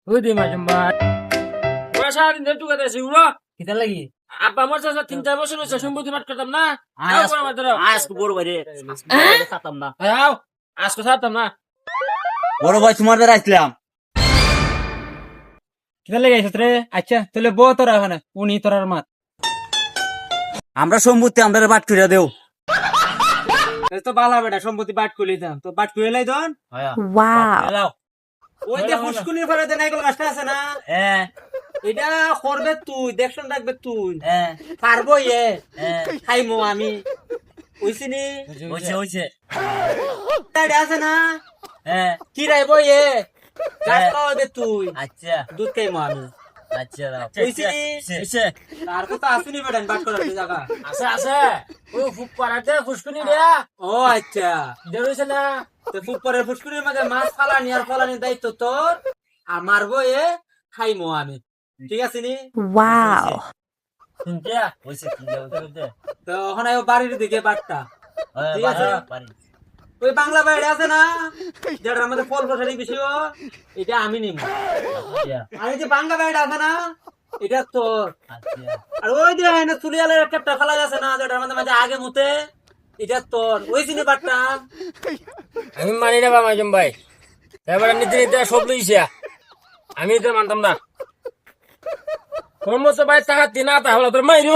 ওই দে মাঝে ভাই ওরা সারাদিন ধরে টুকাতে আছে উড়ো কিতা লাগি আব্বা আমার চাচা 3-4 বছর হয়েছে সম্পত্তি পাঠ করতাম না আজকে বড় ভাই রে খাতাম না আও আজকে ছাড়তাম না বড় ভাই তোমার দ্বারা আসলাম কিতা লাগে আইছত রে আচ্ছা তাহলে বউ তোরা ওখানে উনি তোরার মাত আমরা সম্পত্তি আমরা বাট করে দেও তো বালা বেটা সম্পত্তি বাট কইলি দাম তো বাট কইলাই দন Wow. ওই যে ফুসকুনির পরে দেন এগুলো গাছটা আছে না হ্যাঁ এটা করবে তুই দেখছন রাখবে তুই হ্যাঁ পারবো হ্যাঁ খাইমো আমি ওইছিনি হইছে এটা আছে না হ্যাঁ কি রাইবো গাছ খাওয়াবে তুই আচ্ছা দুধ খাইমো আমি আচ্ছা হইছে তার কথা আসুনি বেটা বাট করার জায়গা আছে আছে ও ফুক পাড়াতে ফুসকুনি দেয়া ও আচ্ছা দেরইছে না তো ফুটপরের ফুসকুনির মাঝে মাছ ফালানি আর ফালানির দায়িত্ব তোর আর মারবো খাইমো আমি ঠিক আছে নি Wow. শুনতিয়া হইছে তো ওখানে বাড়ির দিকে বাটটা ঠিক আছে পারি ওই বাংলা বাইরে আছে না যেটার মধ্যে ফল বসারি বেশি এটা আমি নিব আর এই যে বাংলা বাইরে আছে না এটা তোর আর ওই যে চুলিয়ালের একটা ফেলা আছে না যেটার মধ্যে মাঝে আগে মুতে এটা তোর ওই জিনিস বাটটা আমি মানি না মাঝে ভাই এবার নিতে নিতে সব লইছে আমি তো মানতাম না কোন মতো ভাই টাকা দিনা তাহলে তোর মাইরি